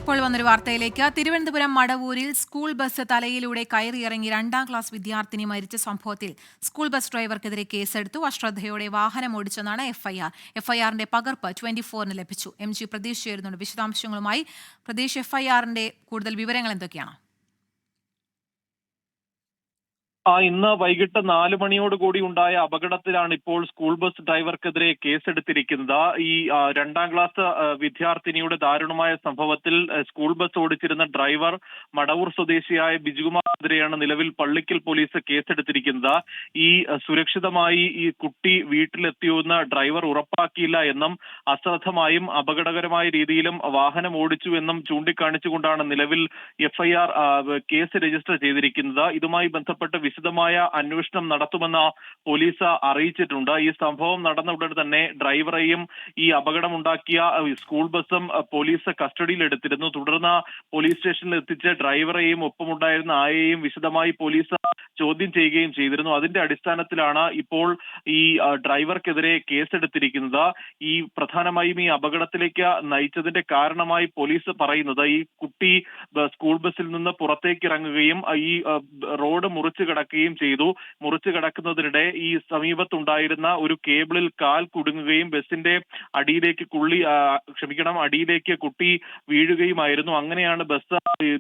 ഇപ്പോൾ വന്നൊരു വാർത്തയിലേക്ക്. തിരുവനന്തപുരം മടവൂരിൽ സ്കൂൾ ബസ് തലയിലൂടെ കയറിയിറങ്ങി 2ാം ക്ലാസ് വിദ്യാർത്ഥിനി മരിച്ച സംഭവത്തിൽ സ്കൂൾ ബസ് ഡ്രൈവർക്കെതിരെ കേസെടുത്തു. അശ്രദ്ധയോടെ വാഹനം ഓടിച്ചെന്നാണ് എഫ്ഐആർ. എഫ്ഐആറിന്റെ പകർപ്പ് 24-ന് ലഭിച്ചു. MG പ്രതീഷ് ചേരുന്നുണ്ട് വിശദാംശങ്ങളുമായി. പ്രതീഷ്, എഫ്ഐആറിന്റെ കൂടുതൽ വിവരങ്ങൾ എന്തൊക്കെയാണ്? ഇന്ന് വൈകിട്ട് 4 മണിയോടുകൂടി ഉണ്ടായ അപകടത്തിലാണ് ഇപ്പോൾ സ്കൂൾ ബസ് ഡ്രൈവർക്കെതിരെ കേസെടുത്തിരിക്കുന്നത്. ഈ 2ാം ക്ലാസ് വിദ്യാർത്ഥിനിയുടെ ദാരുണമായ സംഭവത്തിൽ സ്കൂൾ ബസ് ഓടിച്ചിരുന്ന ഡ്രൈവർ മടവൂർ സ്വദേശിയായ ബിജുകുമാറിനെതിരെയാണ് നിലവിൽ പള്ളിക്കൽ പോലീസ് കേസെടുത്തിരിക്കുന്നത്. ഈ സുരക്ഷിതമായി ഈ കുട്ടി വീട്ടിലെത്തിയുവെന്ന് ഡ്രൈവർ ഉറപ്പാക്കിയില്ല എന്നും അശ്രദ്ധമായും അപകടകരമായ രീതിയിലും വാഹനം ഓടിച്ചു എന്നും ചൂണ്ടിക്കാണിച്ചുകൊണ്ടാണ് നിലവിൽ എഫ്ഐആർ കേസ് രജിസ്റ്റർ ചെയ്തിരിക്കുന്നത്. ഇതുമായി ബന്ധപ്പെട്ട് വിശദമായ അന്വേഷണം നടത്തുമെന്ന് പോലീസ് അറിയിച്ചിട്ടുണ്ട്. ഈ സംഭവം നടന്ന ഉടൻ തന്നെ ഡ്രൈവറെയും ഈ അപകടമുണ്ടാക്കിയ സ്കൂൾ ബസും പോലീസ് കസ്റ്റഡിയിലെടുത്തിരുന്നു. തുടർന്ന് പോലീസ് സ്റ്റേഷനിൽ എത്തിച്ച് ഡ്രൈവറെയും ഒപ്പമുണ്ടായിരുന്ന ആയെയും വിശദമായി പോലീസ് ചോദ്യം ചെയ്യുകയും ചെയ്തിരുന്നു. അതിന്റെ അടിസ്ഥാനത്തിലാണ് ഇപ്പോൾ ഈ ഡ്രൈവർക്കെതിരെ കേസെടുത്തിരിക്കുന്നത്. ഈ പ്രധാനമായും ഈ അപകടത്തിലേക്ക് നയിച്ചതിന്റെ കാരണമായി പോലീസ് പറയുന്നത് ഈ കുട്ടി സ്കൂൾ ബസ്സിൽ നിന്ന് പുറത്തേക്ക് ഇറങ്ങുകയും ഈ റോഡ് മുറിച്ചു കടക്കുകയും ചെയ്തു. മുറിച്ചു കടക്കുന്നതിനിടെ ഈ സമീപത്തുണ്ടായിരുന്ന ഒരു കേബിളിൽ കാൽ കുടുങ്ങുകയും ബസിന്റെ അടിയിലേക്ക് കുട്ടി വീഴുകയുമായിരുന്നു. അങ്ങനെയാണ് ബസ്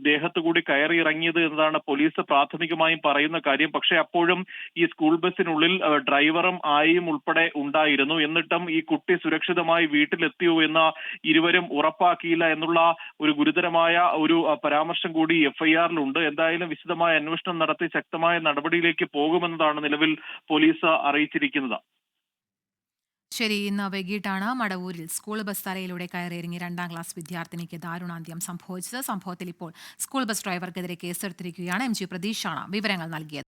ദേഹത്തു കൂടി കയറി ഇറങ്ങിയത് എന്നതാണ് പോലീസ് പ്രാഥമികമായും പറയുന്ന കാര്യം. പക്ഷേ അപ്പോഴും ഈ സ്കൂൾ ബസ്സിനുള്ളിൽ ഡ്രൈവറും ആയയും ഉൾപ്പെടെ ഉണ്ടായിരുന്നു. എന്നിട്ടും ഈ കുട്ടി സുരക്ഷിതമായി വീട്ടിലെത്തിയോ എന്ന് ഇരുവരും ഉറപ്പാക്കിയില്ല എന്നുള്ള ഒരു ഗുരുതരമായ ഒരു പരാമർശം കൂടി എഫ്ഐആറിലുണ്ട്. എന്തായാലും വിശദമായ അന്വേഷണം നടത്തി ശക്തമായ നടപടിയിലേക്ക് പോകുമെന്നതാണ് നിലവിൽ പോലീസ് അറിയിച്ചിരിക്കുന്നത്. ശരി, ഇന്ന് വൈകിട്ടാണ് മടവൂരിൽ സ്കൂൾ ബസ് തലയിലൂടെ കയറിയിറങ്ങി 2ാം ക്ലാസ് വിദ്യാർത്ഥിനിക്ക് ദാരുണാന്ത്യം സംഭവിച്ചത്. സംഭവത്തിൽ ഇപ്പോൾ സ്കൂൾ ബസ് ഡ്രൈവർക്കെതിരെ കേസെടുത്തിരിക്കുകയാണ്. MG പ്രതീഷാണ് വിവരങ്ങൾ നൽകിയത്.